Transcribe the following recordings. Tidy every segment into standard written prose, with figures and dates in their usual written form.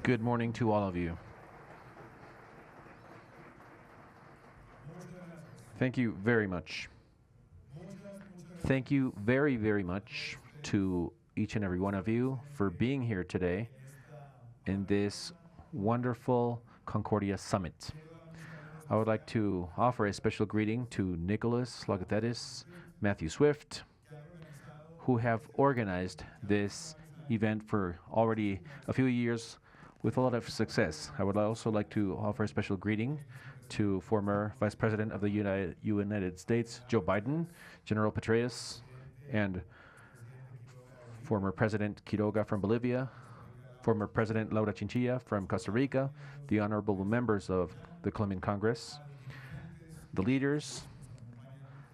Good morning to all of you. Thank you very much. Thank you very, very much to each and every one of you for being here today in this wonderful Concordia Summit. I would like to offer a special greeting to Nicholas Lagatetis, Matthew Swift, who have organized this event for already a few years with a lot of success. I would also like to offer a special greeting to former Vice President of the United States, Joe Biden, General Petraeus, and former President Quiroga from Bolivia, former President Laura Chinchilla from Costa Rica, the honorable members of the Colombian Congress, the leaders,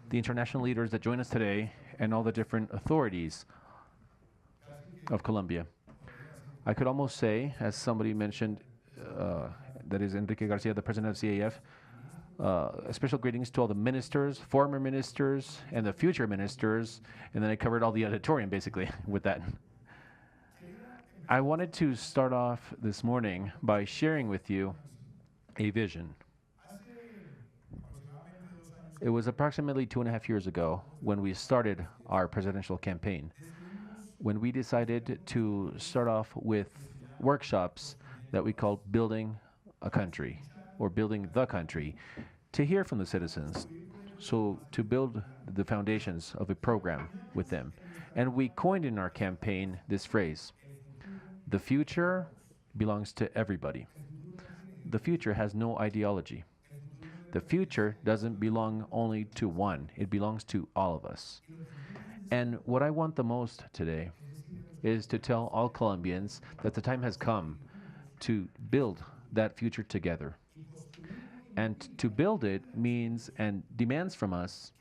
the international leaders that join us today, and all the different authorities of Colombia. I could almost say, as somebody mentioned, that is Enrique Garcia, the president of CAF, special greetings to all the ministers, former ministers, and the future ministers, and then I covered all the auditorium basically with that. I wanted to start off this morning by sharing with you a vision. It was approximately 2.5 years ago when we started our presidential campaign, when we decided to start off with workshops that we called Building a Country, or Building the Country, to hear from the citizens, so to build the foundations of a program with them. And we coined in our campaign this phrase: the future belongs to everybody. The future has no ideology. The future doesn't belong only to one, it belongs to all of us. And what I want the most today is to tell all Colombians that the time has come to build that future together. And to build it means and demands from us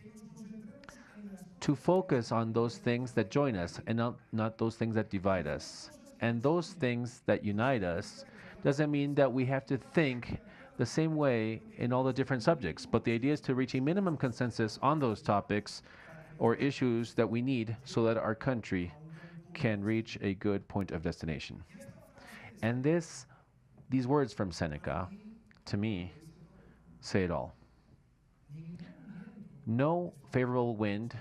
to focus on those things that join us and not those things that divide us. And those things that unite us doesn't mean that we have to think the same way in all the different subjects, but the idea is to reach a minimum consensus on those topics or issues that we need so that our country can reach a good point of destination. And these words from Seneca, to me, say it all. No favorable wind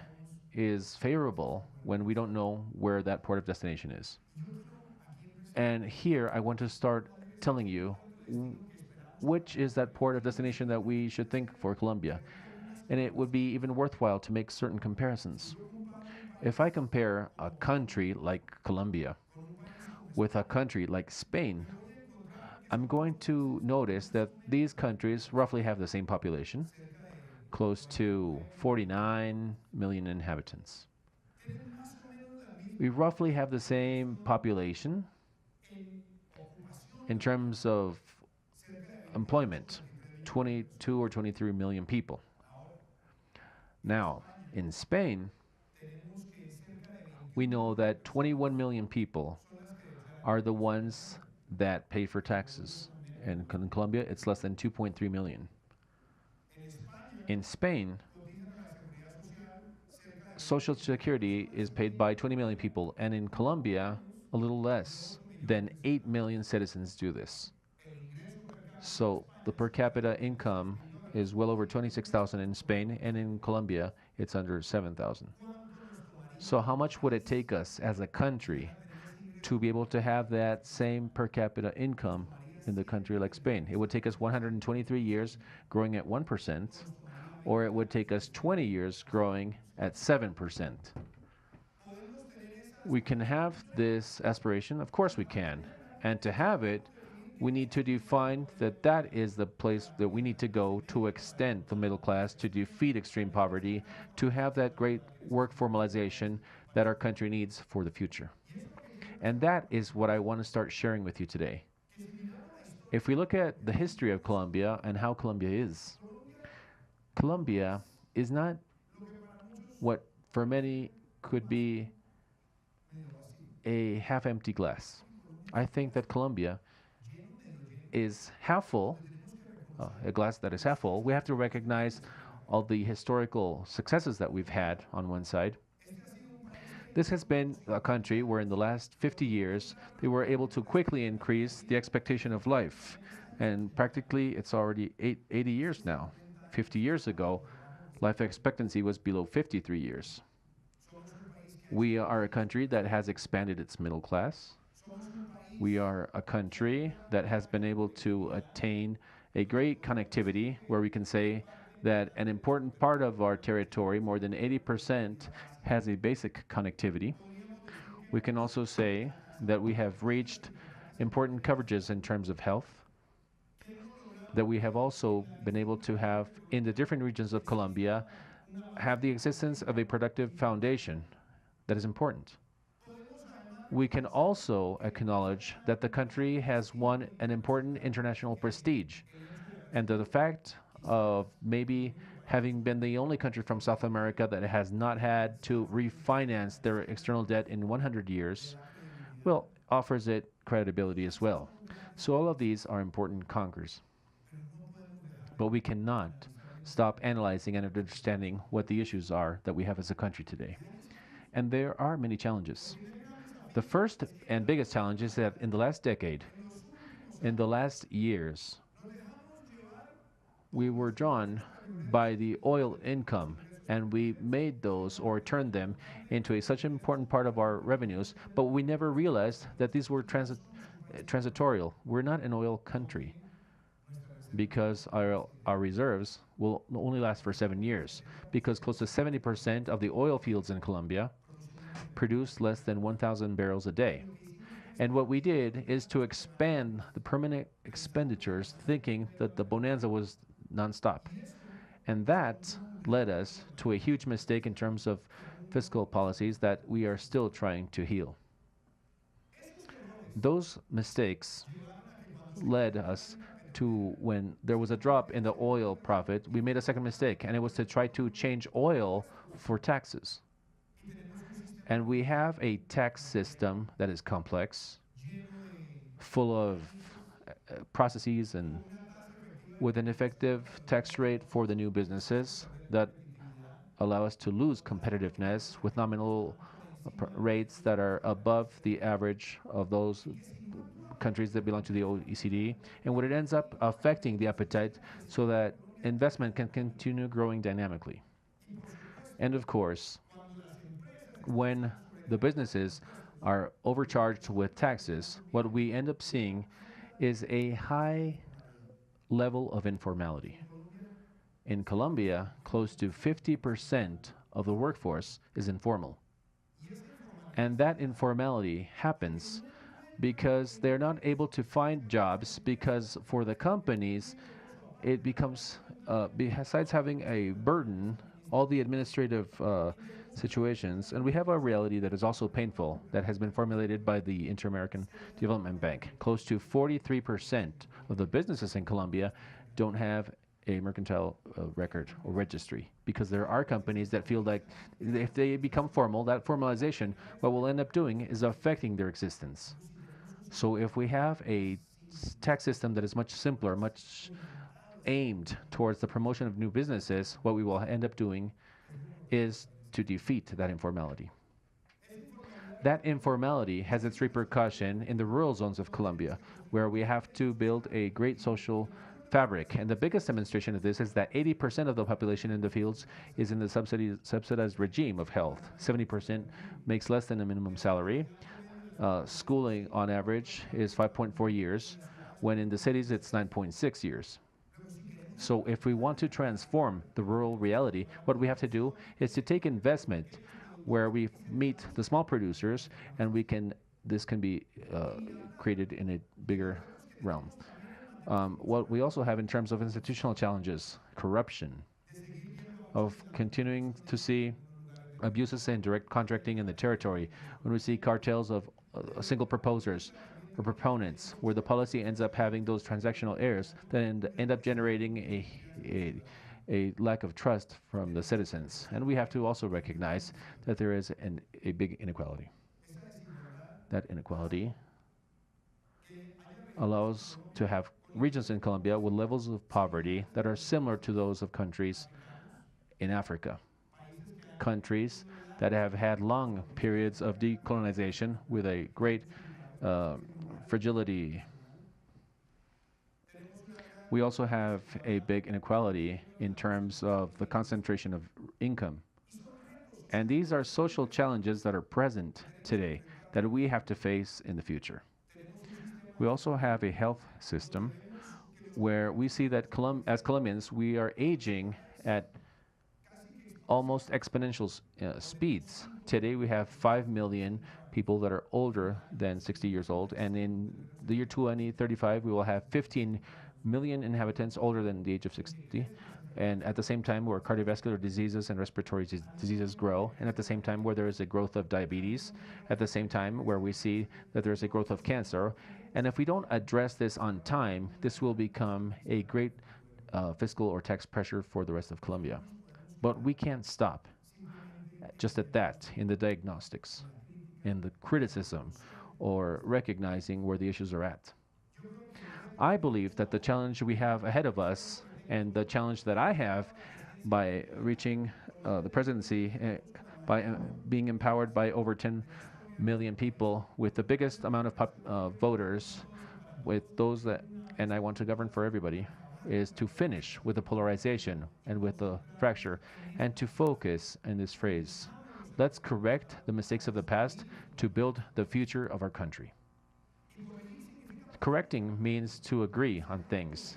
is favorable when we don't know where that port of destination is. And here I want to start telling you which is that port of destination that we should think for Colombia. And it would be even worthwhile to make certain comparisons. If I compare a country like Colombia with a country like Spain, I'm going to notice that these countries roughly have the same population, close to 49 million inhabitants. We roughly have the same population in terms of employment, 22 or 23 million people. Now, in Spain, we know that 21 million people are the ones that pay for taxes. And in Colombia, it's less than 2.3 million. In Spain, Social Security is paid by 20 million people, and in Colombia, a little less than 8 million citizens do this. So the per capita income is well over 26,000 in Spain, and in Colombia, it's under 7,000. So how much would it take us as a country to be able to have that same per capita income in the country like Spain? It would take us 123 years growing at 1%, or it would take us 20 years growing at 7%. We can have this aspiration, of course we can. And to have it, we need to define that that is the place that we need to go to extend the middle class, to defeat extreme poverty, to have that great work formalization that our country needs for the future. And that is what I want to start sharing with you today. If we look at the history of Colombia and how Colombia is not what for many could be a half-empty glass. I think that Colombia is half full, a glass that is half full. We have to recognize all the historical successes that we've had on one side. This has been a country where in the last 50 years they were able to quickly increase the expectation of life. And practically it's already 80 years now. 50 years ago, life expectancy was below 53 years. We are a country that has expanded its middle class. We are a country that has been able to attain a great connectivity where we can say that an important part of our territory, more than 80%, has a basic connectivity. We can also say that we have reached important coverages in terms of health, that we have also been able to have in the different regions of Colombia have the existence of a productive foundation that is important. We can also acknowledge that the country has won an important international prestige, and that the fact of maybe having been the only country from South America that has not had to refinance their external debt in 100 years, well, offers it credibility as well. So all of these are important conquers. But we cannot stop analyzing and understanding what the issues are that we have as a country today. And there are many challenges. The first and biggest challenge is that in the last decade, in the last years, we were drawn by the oil income and we made those or turned them into such an important part of our revenues, but we never realized that these were transitorial. We're not an oil country because our reserves will only last for 7 years, because close to 70% of the oil fields in Colombia produce less than 1,000 barrels a day. And what we did is to expand the permanent expenditures, thinking that the bonanza was nonstop. And that led us to a huge mistake in terms of fiscal policies that we are still trying to heal. Those mistakes led us to, when there was a drop in the oil profit, we made a second mistake, and it was to try to change oil for taxes. And we have a tax system that is complex, full of processes, and with an effective tax rate for the new businesses that allow us to lose competitiveness with nominal rates that are above the average of those countries that belong to the OECD, and what it ends up affecting the appetite so that investment can continue growing dynamically. And of course, when the businesses are overcharged with taxes, what we end up seeing is a high level of informality. In Colombia, close to 50% of the workforce is informal. And that informality happens because they're not able to find jobs, because for the companies, it becomes, besides having a burden, all the administrative situations, and we have a reality that is also painful that has been formulated by the Inter-American Development Bank. Close to 43% of the businesses in Colombia don't have a mercantile record or registry, because there are companies that feel like if they become formal, that formalization, what we'll end up doing is affecting their existence. So if we have a tax system that is much simpler, much aimed towards the promotion of new businesses, what we will end up doing is to defeat that informality. That informality has its repercussion in the rural zones of Colombia, where we have to build a great social fabric. And the biggest demonstration of this is that 80% of the population in the fields is in the subsidized regime of health. 70% makes less than a minimum salary. Schooling on average is 5.4 years, when in the cities it's 9.6 years. So if we want to transform the rural reality, what we have to do is to take investment where we meet the small producers, and this can be created in a bigger realm. What we also have in terms of institutional challenges, corruption, of continuing to see abuses in direct contracting in the territory, when we see cartels of single proposers or proponents, where the policy ends up having those transactional errors that end up generating a lack of trust from the citizens. And we have to also recognize that there is a big inequality. That inequality allows to have regions in Colombia with levels of poverty that are similar to those of countries in Africa. Countries that have had long periods of decolonization with a great uh, fragility. We also have a big inequality in terms of the concentration of income. And these are social challenges that are present today that we have to face in the future. We also have a health system where we see that as Colombians, we are aging at almost exponential speeds. Today, we have 5 million people that are older than 60 years old, and in the year 2035, we will have 15 million inhabitants older than the age of 60. And at the same time, where cardiovascular diseases and respiratory diseases grow, and at the same time, where there is a growth of diabetes, at the same time, where we see that there is a growth of cancer. And if we don't address this on time, this will become a great fiscal or tax pressure for the rest of Colombia. But we can't stop just at that in the diagnostics, in the criticism, or recognizing where the issues are at. I believe that the challenge we have ahead of us and the challenge that I have by reaching the presidency, by being empowered by over 10 million people with the biggest amount of voters, with those that, and I want to govern for everybody, is to finish with the polarization and with the fracture and to focus in this phrase. Let's correct the mistakes of the past to build the future of our country. Correcting means to agree on things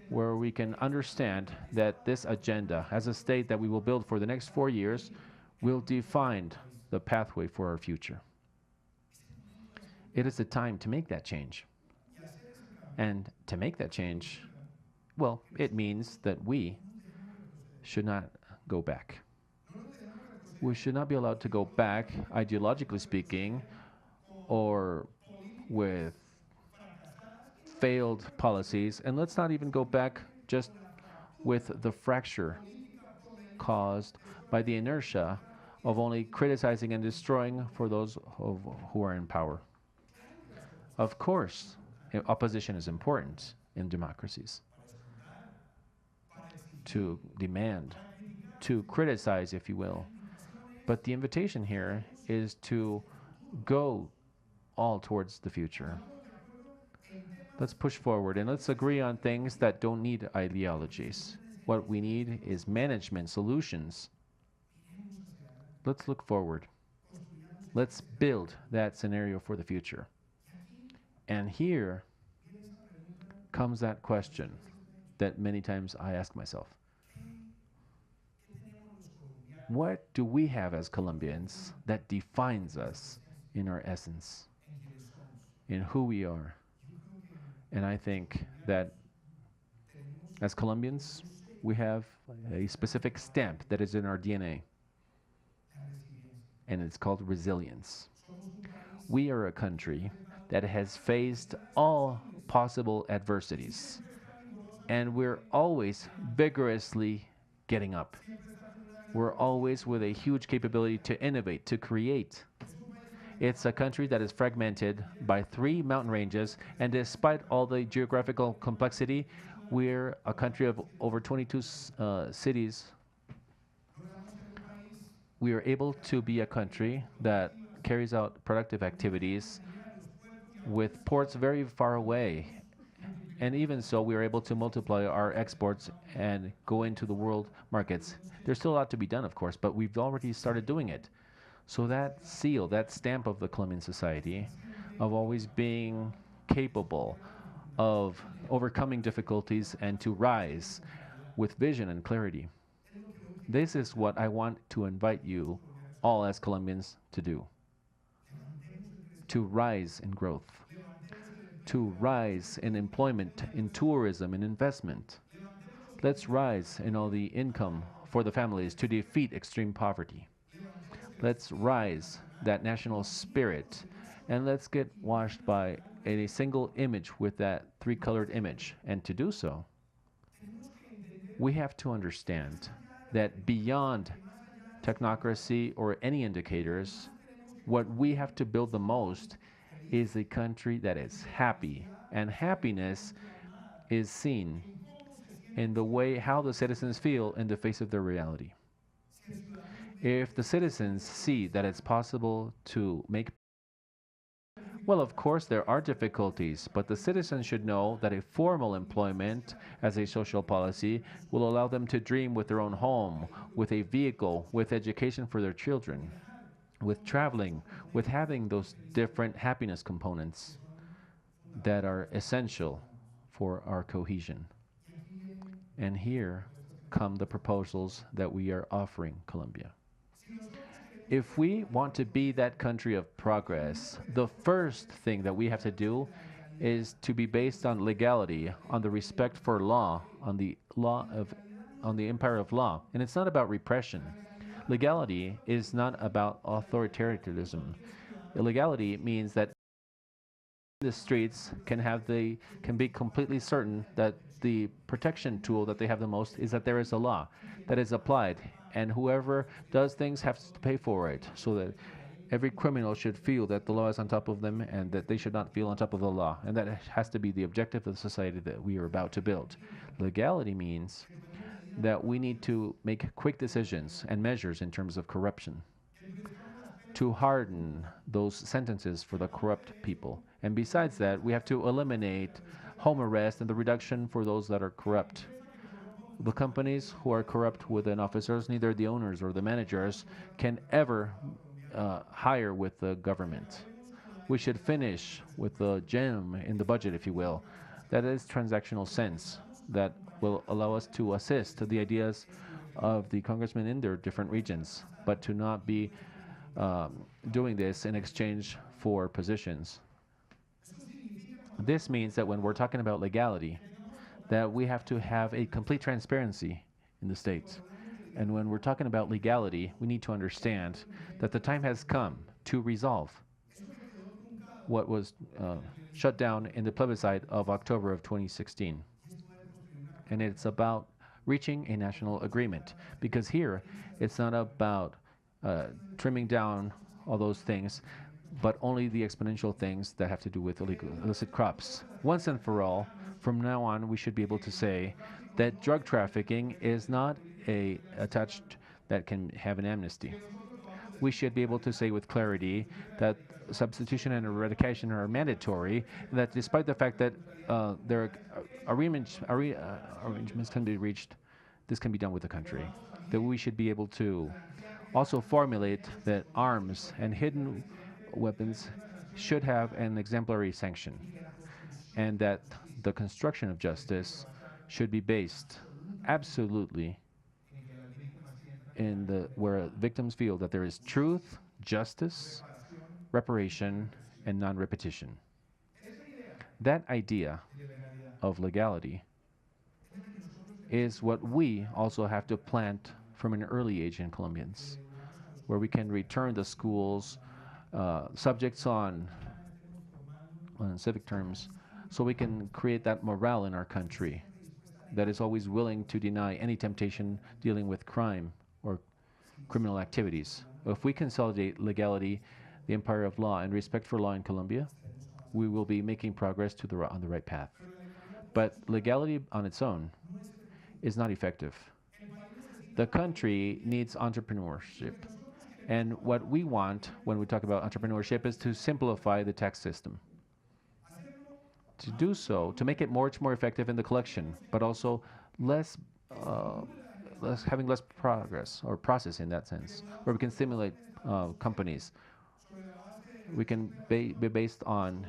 where we can understand that this agenda, as a state that we will build for the next 4 years, will define the pathway for our future. It is the time to make that change. And to make that change, well, it means that we should not go back. We should not be allowed to go back, ideologically speaking, or with failed policies. And let's not even go back just with the fracture caused by the inertia of only criticizing and destroying for those who are in power. Of course, opposition is important in democracies. To demand, to criticize, if you will. But the invitation here is to go all towards the future. Let's push forward and let's agree on things that don't need ideologies. What we need is management solutions. Let's look forward. Let's build that scenario for the future. And here comes that question that many times I ask myself. What do we have as Colombians that defines us in our essence, in who we are? And I think that as Colombians, we have a specific stamp that is in our DNA, and it's called resilience. We are a country that has faced all possible adversities, and we're always vigorously getting up. We're always with a huge capability to innovate, to create. It's a country that is fragmented by 3 mountain ranges, and despite all the geographical complexity, we're a country of over 22 cities. We are able to be a country that carries out productive activities with ports very far away. And even so, we are able to multiply our exports and go into the world markets. There's still a lot to be done, of course, but we've already started doing it. So that seal, that stamp of the Colombian society, of always being capable of overcoming difficulties and to rise with vision and clarity. This is what I want to invite you all as Colombians to do. To rise in growth. To rise in employment, in tourism, in investment. Let's rise in all the income for the families to defeat extreme poverty. Let's rise that national spirit, and let's get washed by a single image with that 3-colored image. And to do so, we have to understand that beyond technocracy or any indicators, what we have to build the most is a country that is happy. And happiness is seen in the way how the citizens feel in the face of their reality. If the citizens see that it's possible to make, well, of course, there are difficulties, but the citizens should know that a formal employment as a social policy will allow them to dream with their own home, with a vehicle, with education for their children, with traveling, with having those different happiness components that are essential for our cohesion. And here come the proposals that we are offering Colombia. If we want to be that country of progress, the first thing that we have to do is to be based on legality, on the respect for law, on the empire of law. And it's not about repression. Legality is not about authoritarianism. Illegality means that the streets can be completely certain that the protection tool that they have the most is that there is a law that is applied, and whoever does things has to pay for it, so that every criminal should feel that the law is on top of them and that they should not feel on top of the law, and that has to be the objective of the society that we are about to build. Legality means that we need to make quick decisions and measures in terms of corruption, to harden those sentences for the corrupt people. And besides that, we have to eliminate home arrest and the reduction for those that are corrupt. The companies who are corrupt within officers, neither the owners or the managers, can ever hire with the government. We should finish with the gem in the budget, if you will. That is transactional sense that will allow us to assist the ideas of the congressmen in their different regions, but to not be doing this in exchange for positions. This means that when we're talking about legality, that we have to have a complete transparency in the states. And when we're talking about legality, we need to understand that the time has come to resolve what was shut down in the plebiscite of October of 2016. And it's about reaching a national agreement. Because here, it's not about trimming down all those things, but only the exponential things that have to do with illicit crops. Once and for all, from now on, we should be able to say that drug trafficking is not a touch that can have an amnesty. We should be able to say with clarity that substitution and eradication are mandatory, and that despite the fact that there are arrangements can be reached, this can be done with the country. That we should be able to also formulate that arms and hidden weapons should have an exemplary sanction, and that the construction of justice should be based absolutely in the where victims feel that there is truth, justice, reparation, and non-repetition. That idea of legality is what we also have to plant from an early age in Colombians, where we can return the schools subjects on civic terms, so we can create that morale in our country that is always willing to deny any temptation dealing with crime or criminal activities. If we consolidate legality, the empire of law, and respect for law in Colombia, we will be making progress on the right path. But legality on its own is not effective. The country needs entrepreneurship. And what we want when we talk about entrepreneurship is to simplify the tax system. To do so, to make it much more effective in the collection, but also less, uh, having less progress or process in that sense, where we can stimulate companies. We can be based on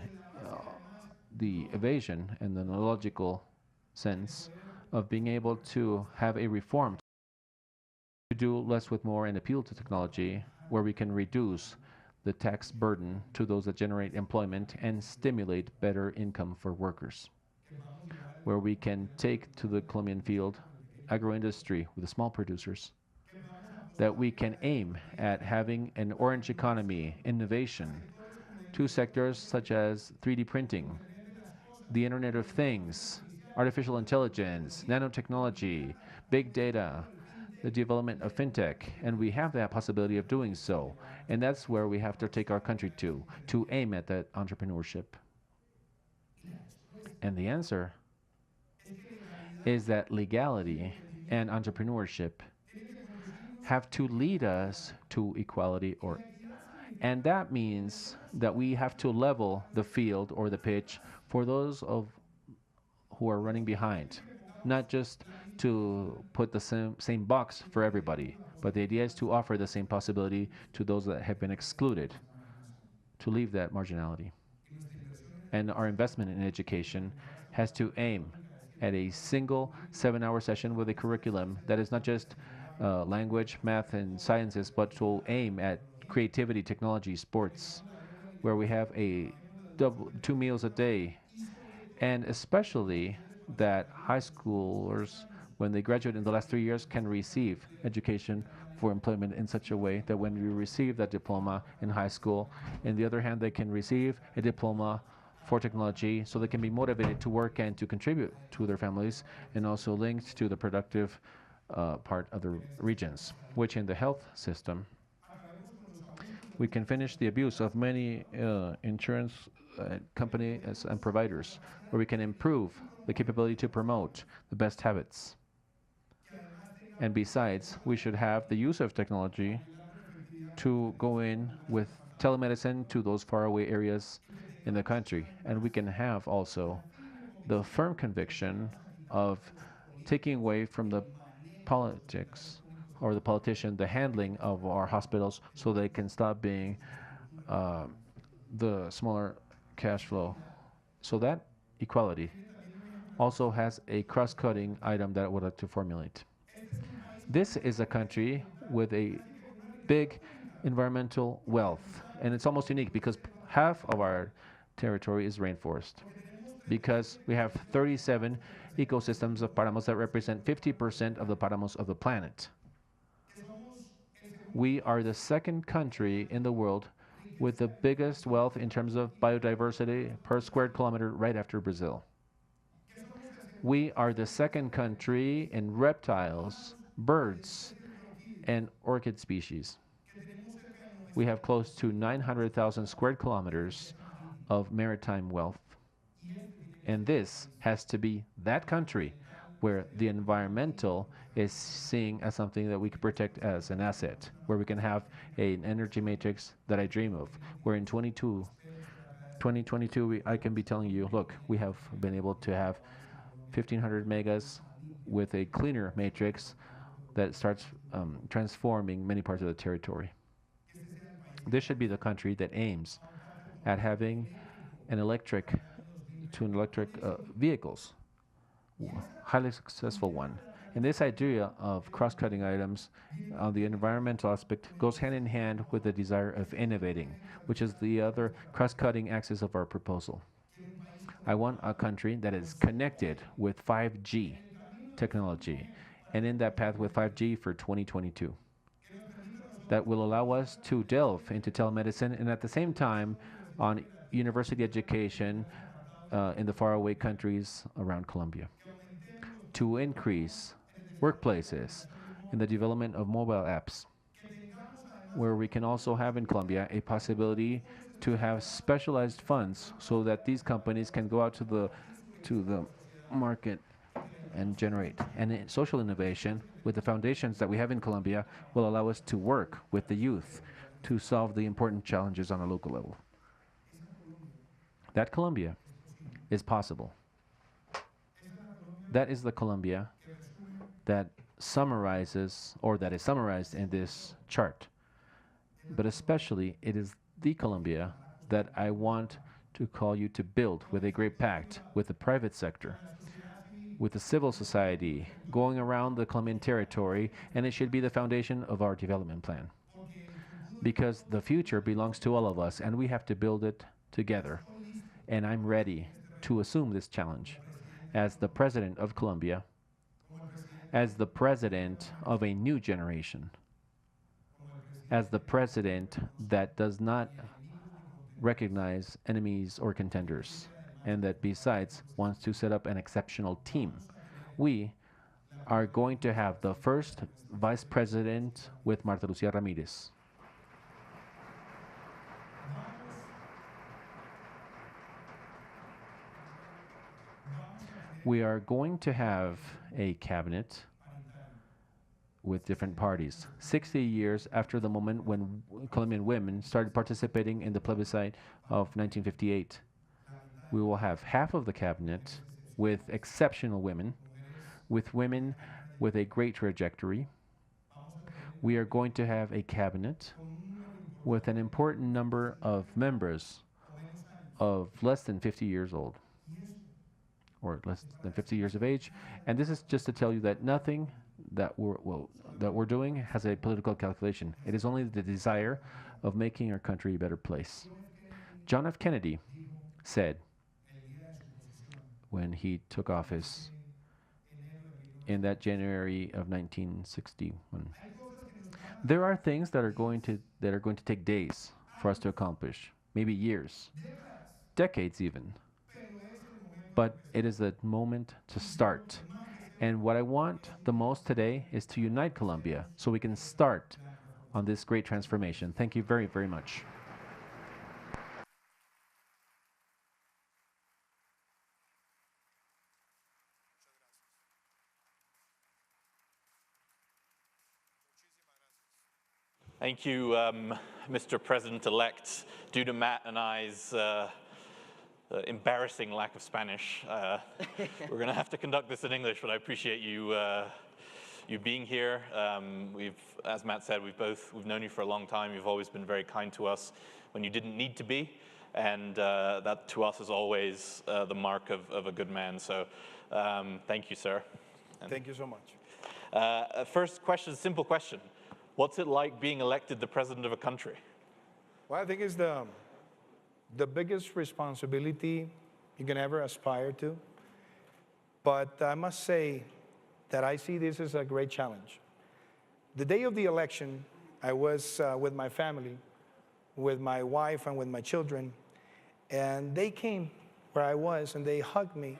the evasion and the logical sense of being able to have a reform to do less with more and appeal to technology, where we can reduce the tax burden to those that generate employment and stimulate better income for workers, where we can take to the Colombian field agroindustry with the small producers, that we can aim at having an orange economy, innovation, to sectors such as 3D printing, the Internet of Things, artificial intelligence, nanotechnology, big data, the development of fintech, and we have that possibility of doing so. And that's where we have to take our country to aim at that entrepreneurship. And the answer is that legality and entrepreneurship have to lead us to equality or and that means that we have to level the field or the pitch for those of who are running behind, not just to put the same box for everybody, but the idea is to offer the same possibility to those that have been excluded, to leave that marginality. And our investment in education has to aim at a single 7 hour session with a curriculum that is not just language, math, and sciences, but to aim at creativity, technology, sports, where we have a double 2 meals a day, and especially that high schoolers, when they graduate in the last 3 years, can receive education for employment in such a way that when you receive that diploma in high school, on the other hand, they can receive a diploma for technology so they can be motivated to work and to contribute to their families and also linked to the productive part of the regions, which in the health system we can finish the abuse of many insurance companies and providers, where we can improve the capability to promote the best habits. And besides, we should have the use of technology to go in with telemedicine to those faraway areas in the country. And we can have also the firm conviction of taking away from the politics or the politician the handling of our hospitals so they can stop being uh, the smaller cash flow. So that equality also has a cross-cutting item that I would like to formulate. This is a country with a big environmental wealth, and it's almost unique because half of our territory is rainforest. Because we have 37 ecosystems of paramos that represent 50% of the paramos of the planet. We are the second country in the world with the biggest wealth in terms of biodiversity per square kilometer, right after Brazil. We are the second country in reptiles, birds, and orchid species. We have close to 900,000 square kilometers of maritime wealth. And this has to be that country where the environmental is seen as something that we can protect as an asset, where we can have an energy matrix that I dream of, where in 2022, I can be telling you, look, we have been able to have 1,500 megas with a cleaner matrix that starts transforming many parts of the territory. This should be the country that aims at having an electric vehicles, highly successful one. And this idea of cross-cutting items on the environmental aspect goes hand in hand with the desire of innovating, which is the other cross-cutting axis of our proposal. I want a country that is connected with 5G technology and in that path with 5G for 2022. That will allow us to delve into telemedicine and at the same time on university education in the faraway countries around Colombia. To increase workplaces in the development of mobile apps, where we can also have in Colombia a possibility to have specialized funds so that these companies can go out to the market and generate. And social innovation with the foundations that we have in Colombia will allow us to work with the youth to solve the important challenges on a local level. That Colombia is possible. That is the Colombia that summarizes, or that is summarized in this chart. But especially, it is the Colombia that I want to call you to build with a great pact with the private sector, with the civil society, going around the Colombian territory, and it should be the foundation of our development plan. Because the future belongs to all of us, and we have to build it together. And I'm ready to assume this challenge as the president of Colombia, as the president of a new generation, as the president that does not recognize enemies or contenders, and that besides wants to set up an exceptional team. We are going to have the first vice president with Marta Lucia Ramirez. We are going to have a cabinet with different parties. 60 years after the moment when Colombian women started participating in the plebiscite of 1958, we will have half of the cabinet with exceptional women, with women with a great trajectory. We are going to have a cabinet with an important number of members of less than 50 years old, or less than 50 years of age. And this is just to tell you that nothing that we're doing has a political calculation. It is only the desire of making our country a better place. John F. Kennedy said when he took office in that January of 1961, there are things that are going to take days for us to accomplish, maybe years, decades even. But it is a moment to start. And what I want the most today is to unite Colombia so we can start on this great transformation. Thank you very, very much. Thank you, Mr. President-elect. Due to Matt and I's embarrassing lack of Spanish, we're going to have to conduct this in English, but I appreciate you being here. As Matt said, we've known you for a long time. You've always been very kind to us when you didn't need to be, and that to us is always the mark of a good man. So thank you, sir. Thank you so much. First question, simple question. What's it like being elected the president of a country? Well, I think it's the biggest responsibility you can ever aspire to. But I must say that I see this as a great challenge. The day of the election, I was with my family, with my wife and with my children, and they came where I was and they hugged me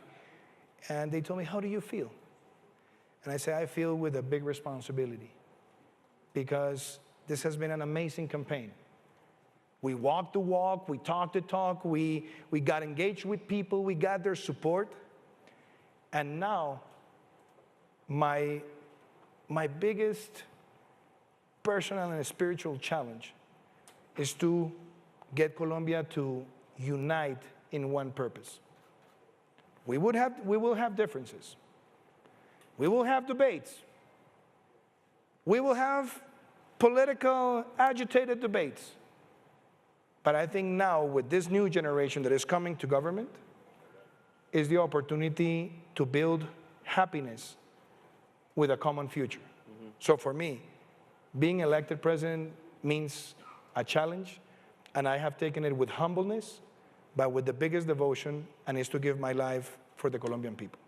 and they told me, "How do you feel?" And I said, "I feel with a big responsibility, because this has been an amazing campaign. We walked the walk, we talked the talk, we got engaged with people, we got their support. And now, my biggest personal and spiritual challenge is to get Colombia to unite in one purpose. We will have differences. We will have debates. We will have political, agitated debates. But I think now, with this new generation that is coming to government, is the opportunity to build happiness with a common future. Mm-hmm. So for me, being elected president means a challenge, and I have taken it with humbleness, but with the biggest devotion, and is to give my life for the Colombian people.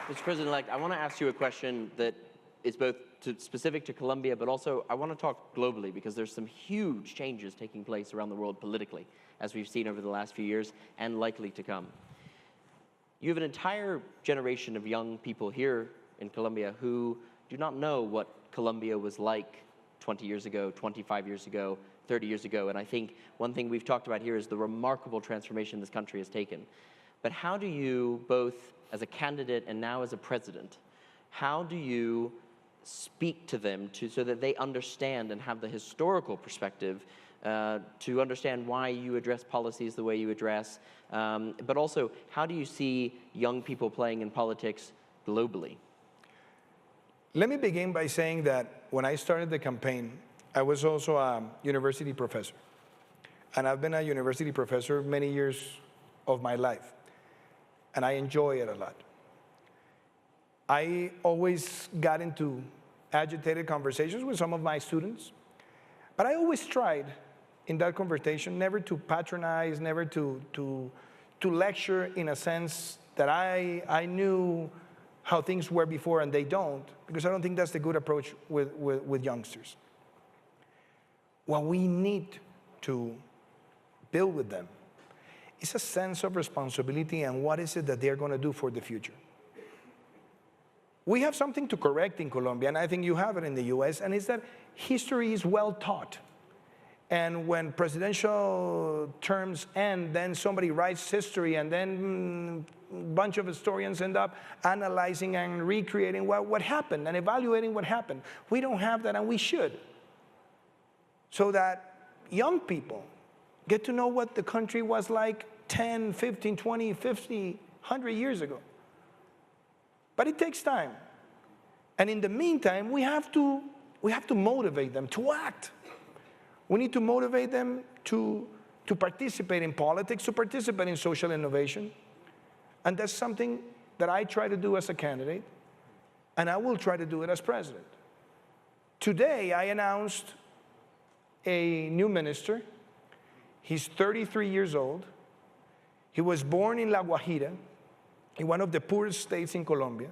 Mr. President-elect, I want to ask you a question that is both specific to Colombia, but also I want to talk globally, because there's some huge changes taking place around the world politically, as we've seen over the last few years, and likely to come. You have an entire generation of young people here in Colombia who do not know what Colombia was like 20 years ago, 25 years ago, 30 years ago, and I think one thing we've talked about here is the remarkable transformation this country has taken. But how do you, both as a candidate and now as a president, how do you speak to them so that they understand and have the historical perspective to understand why you address policies the way you address, but also how do you see young people playing in politics globally? Let me begin by saying that when I started the campaign, I was also a university professor. And I've been a university professor many years of my life. And I enjoy it a lot. I always got into agitated conversations with some of my students, but I always tried in that conversation never to patronize, never to lecture in a sense that I knew how things were before and they don't, because I don't think that's the good approach with youngsters. What we need to build with them is a sense of responsibility and what is it that they're going to do for the future. We have something to correct in Colombia, and I think you have it in the US, and it's that history is well taught. And when presidential terms end, then somebody writes history, and then a bunch of historians end up analyzing and recreating what happened and evaluating what happened. We don't have that, and we should. So that young people get to know what the country was like 10, 15, 20, 50, 100 years ago. But it takes time. And in the meantime, we have to motivate them to act. We need to motivate them to participate in politics, to participate in social innovation. And that's something that I try to do as a candidate, and I will try to do it as president. Today, I announced a new minister. He's 33 years old. He was born in La Guajira, in one of the poorest states in Colombia.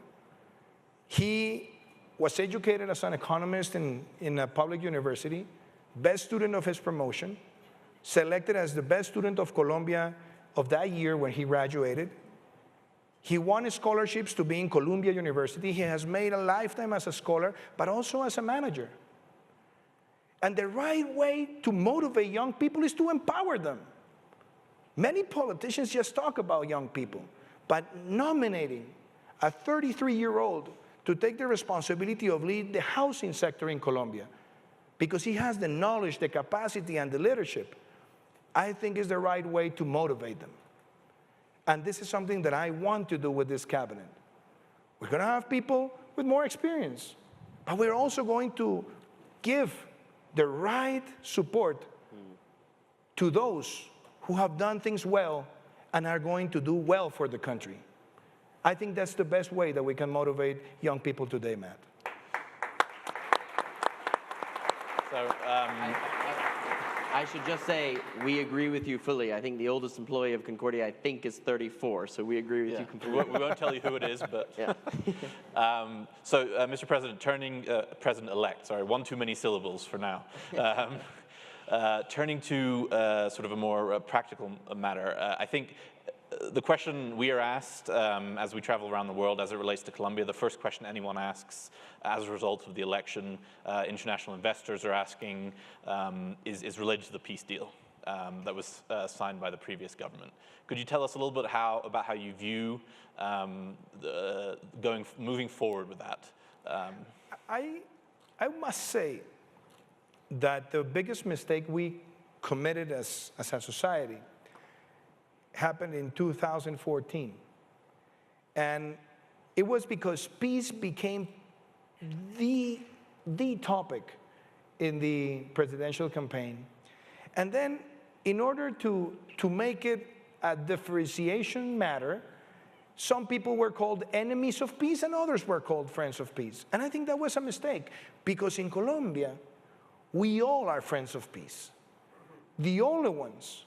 He was educated as an economist in a public university, best student of his promotion, selected as the best student of Colombia of that year when he graduated. He won scholarships to be in Columbia University. He has made a lifetime as a scholar, but also as a manager. And the right way to motivate young people is to empower them. Many politicians just talk about young people, but nominating a 33-year-old to take the responsibility of lead the housing sector in Colombia, because he has the knowledge, the capacity, and the leadership, I think is the right way to motivate them. And this is something that I want to do with this cabinet. We're going to have people with more experience, but we're also going to give the right support to those who have done things well and are going to do well for the country. I think that's the best way that we can motivate young people today, Matt. So, I should just say, we agree with you fully. I think the oldest employee of Concordia, I think, is 34, so we agree with you completely. We won't tell you who it is, but... Yeah. Mr. President, President-elect, sorry, one too many syllables for now. Turning to sort of a more practical matter, I think the question we are asked as we travel around the world as it relates to Colombia, the first question anyone asks as a result of the election, international investors are asking, is related to the peace deal that was signed by the previous government. Could you tell us a little bit about how you view moving forward with that? I must say that the biggest mistake we committed as a society happened in 2014. And it was because peace became the topic in the presidential campaign. And then in order to make it a differentiation matter, some people were called enemies of peace and others were called friends of peace. And I think that was a mistake, because in Colombia, we all are friends of peace. The only ones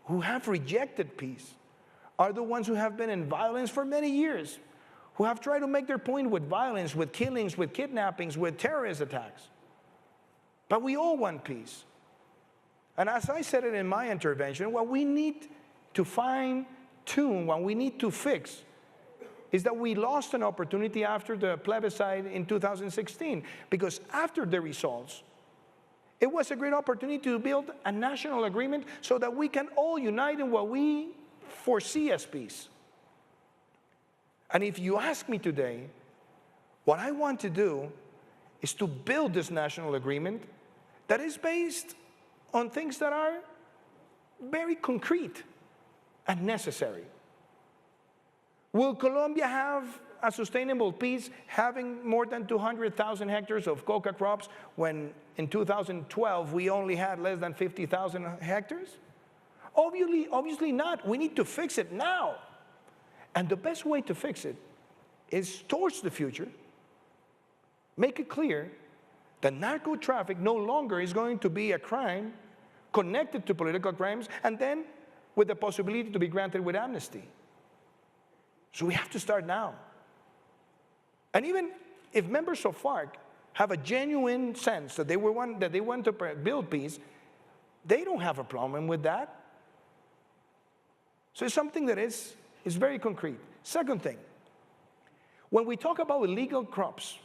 who have rejected peace are the ones who have been in violence for many years, who have tried to make their point with violence, with killings, with kidnappings, with terrorist attacks. But we all want peace. And as I said it in my intervention, what we need to fine-tune, what we need to fix, is that we lost an opportunity after the plebiscite in 2016, because after the results, it was a great opportunity to build a national agreement so that we can all unite in what we foresee as peace. And if you ask me today, what I want to do is to build this national agreement that is based on things that are very concrete and necessary. Will Colombia have a sustainable peace having more than 200,000 hectares of coca crops when in 2012 we only had less than 50,000 hectares? Obviously not. We need to fix it now. And the best way to fix it is towards the future. Make it clear that narco traffic no longer is going to be a crime connected to political crimes, and then with the possibility to be granted with amnesty. So we have to start now. And even if members of FARC have a genuine sense that they want to build peace, they don't have a problem with that. So it's something that is very concrete. Second thing, when we talk about illegal crops,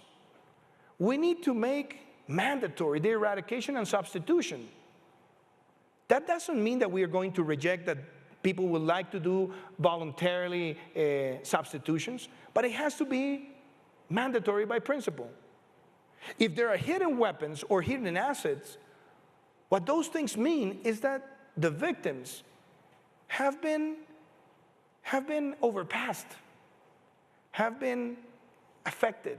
we need to make mandatory the eradication and substitution That doesn't mean that we are going to reject that people would like to do voluntarily substitutions, but it has to be mandatory by principle. If there are hidden weapons or hidden assets, what those things mean is that the victims have been overpassed, have been affected.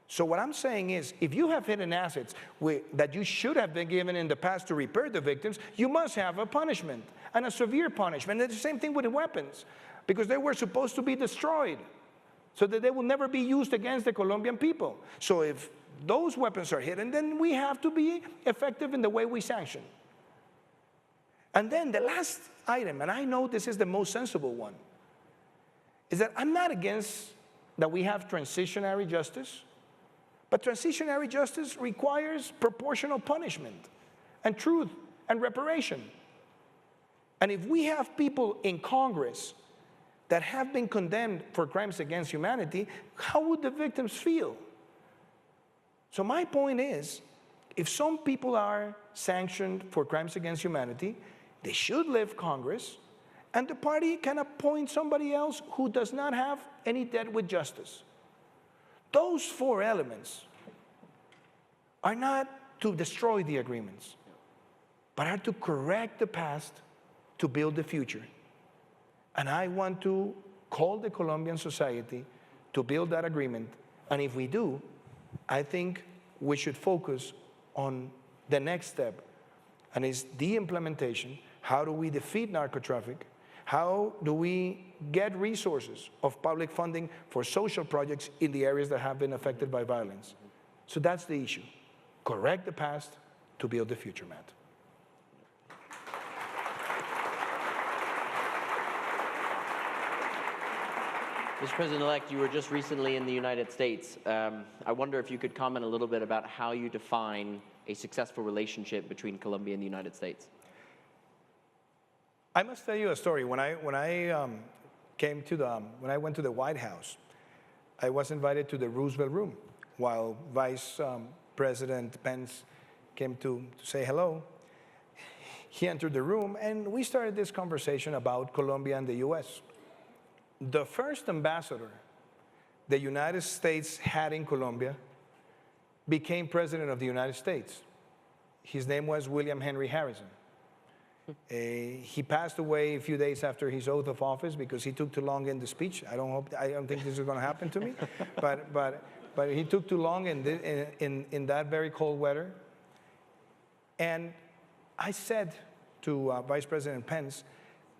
So what I'm saying is, if you have hidden assets that you should have been given in the past to repair the victims, you must have a punishment, and a severe punishment. And it's the same thing with the weapons, because they were supposed to be destroyed so that they will never be used against the Colombian people. So if those weapons are hidden, then we have to be effective in the way we sanction. And then the last item, and I know this is the most sensible one, is that I'm not against that we have transitionary justice, but transitionary justice requires proportional punishment and truth and reparation. And if we have people in Congress that have been condemned for crimes against humanity, how would the victims feel? So my point is, if some people are sanctioned for crimes against humanity, they should leave Congress, and the party can appoint somebody else who does not have any debt with justice. Those four elements are not to destroy the agreements, but are to correct the past to build the future. And I want to call the Colombian society to build that agreement, and if we do, I think we should focus on the next step, and it's the implementation. How do we defeat narco-traffic? How do we get resources of public funding for social projects in the areas that have been affected by violence? So that's the issue. Correct the past to build the future, Matt. Mr. President-elect, you were just recently in the United States. I wonder if you could comment a little bit about how you define a successful relationship between Colombia and the United States. I must tell you a story. When I went to the White House, I was invited to the Roosevelt Room while Vice President Pence came to say hello. He entered the room, and we started this conversation about Colombia and the U.S. The first ambassador the United States had in Colombia became President of the United States. His name was William Henry Harrison. He passed away a few days after his oath of office because he took too long in the speech. I don't think this is going to happen to me, but he took too long in that very cold weather. And I said to Vice President Pence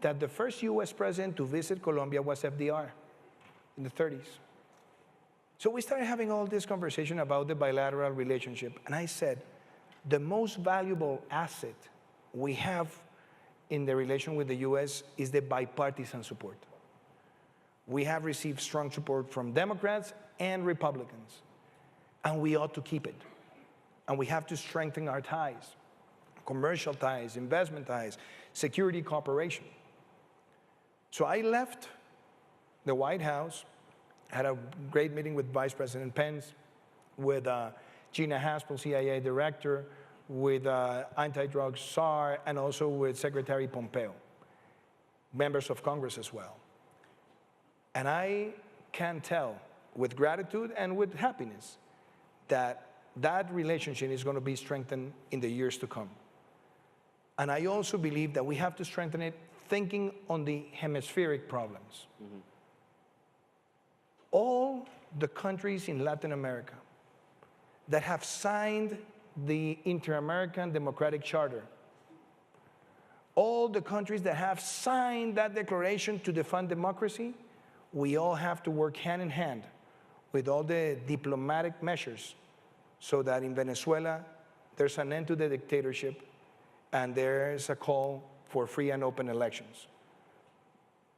that the first U.S. president to visit Colombia was FDR in the 30s. So we started having all this conversation about the bilateral relationship, and I said, the most valuable asset we have in the relation with the U.S. is the bipartisan support. We have received strong support from Democrats and Republicans, and we ought to keep it. And we have to strengthen our ties, commercial ties, investment ties, security cooperation. So I left the White House, had a great meeting with Vice President Pence, with Gina Haspel, CIA director, with anti-drug czar, and also with Secretary Pompeo, members of Congress as well. And I can tell with gratitude and with happiness that that relationship is going to be strengthened in the years to come. And I also believe that we have to strengthen it thinking on the hemispheric problems. Mm-hmm. All the countries in Latin America that have signed the Inter-American Democratic Charter, all the countries that have signed that declaration to defend democracy, we all have to work hand in hand with all the diplomatic measures so that in Venezuela, there's an end to the dictatorship and there's a call for free and open elections.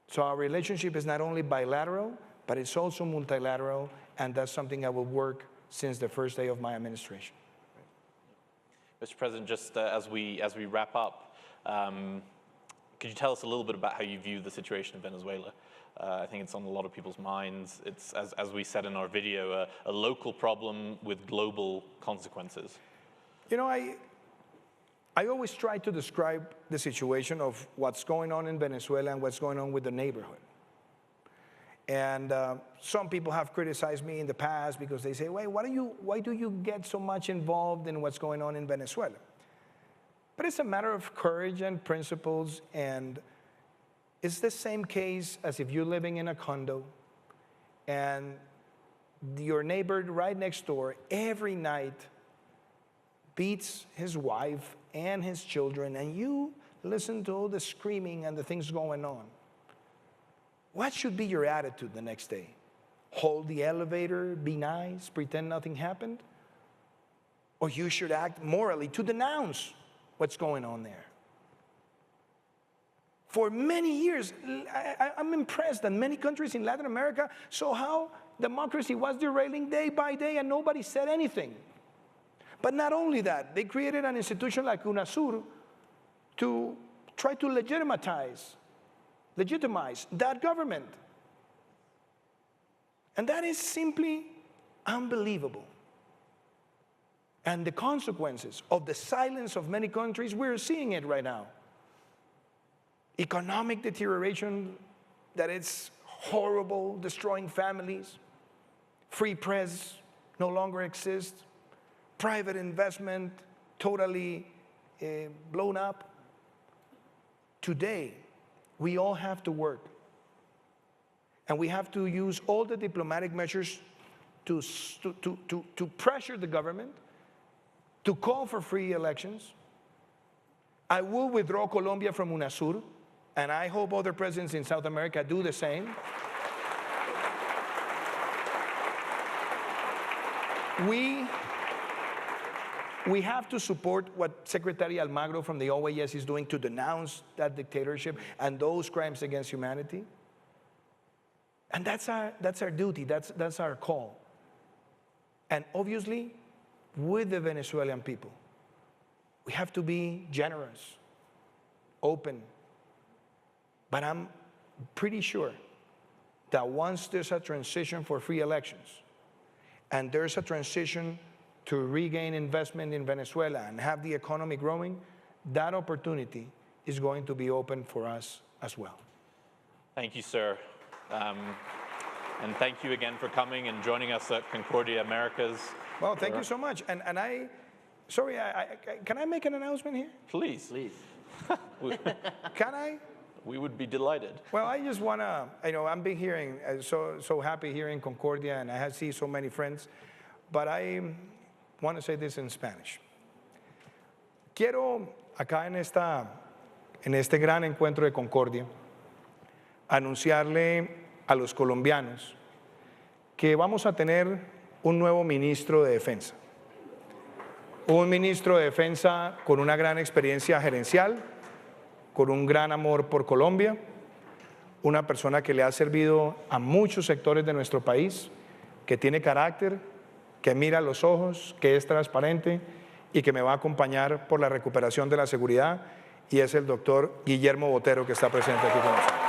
So our relationship is not only bilateral, but it's also multilateral, and that's something I will work since the first day of my administration. Mr. President, just as we wrap up, could you tell us a little bit about how you view the situation in Venezuela? I think it's on a lot of people's minds. It's, as we said in our video, a local problem with global consequences. You know, I always try to describe the situation of what's going on in Venezuela and what's going on with the neighborhood. And some people have criticized me in the past because they say, wait, why do you get so much involved in what's going on in Venezuela? But it's a matter of courage and principles, and it's the same case as if you're living in a condo and your neighbor right next door every night beats his wife and his children, and you listen to all the screaming and the things going on. What should be your attitude the next day? Hold the elevator, be nice, pretend nothing happened? Or you should act morally to denounce what's going on there. For many years, I'm impressed that many countries in Latin America saw how democracy was derailing day by day and nobody said anything. But not only that, they created an institution like UNASUR to try to legitimize that government. And that is simply unbelievable. And the consequences of the silence of many countries, we're seeing it right now. Economic deterioration that is horrible, destroying families. Free press no longer exists. Private investment totally blown up. Today, we all have to work. And we have to use all the diplomatic measures to pressure the government, to call for free elections. I will withdraw Colombia from UNASUR, and I hope other presidents in South America do the same. We have to support what Secretary Almagro from the OAS is doing to denounce that dictatorship and those crimes against humanity. And that's our duty, that's our call. And obviously, with the Venezuelan people, we have to be generous, open. But I'm pretty sure that once there's a transition for free elections, and there's a transition to regain investment in Venezuela and have the economy growing, that opportunity is going to be open for us as well. Thank you, sir. And thank you again for coming and joining us at Concordia Americas. Well, thank you so much. And sorry, can I make an announcement here? Please. Please. Can I? We would be delighted. Well, I just want to, I've been hearing, so happy here in Concordia, and I have seen so many friends, but I want to say this in Spanish. Quiero, acá en este gran encuentro de Concordia, anunciarle a los colombianos que vamos a tener un nuevo ministro de Defensa. Un ministro de Defensa con una gran experiencia gerencial, con un gran amor por Colombia, una persona que le ha servido a muchos sectores de nuestro país, que tiene carácter, que mira a los ojos, que es transparente y que me va a acompañar por la recuperación de la seguridad, y es el doctor Guillermo Botero, que está presente aquí con nosotros.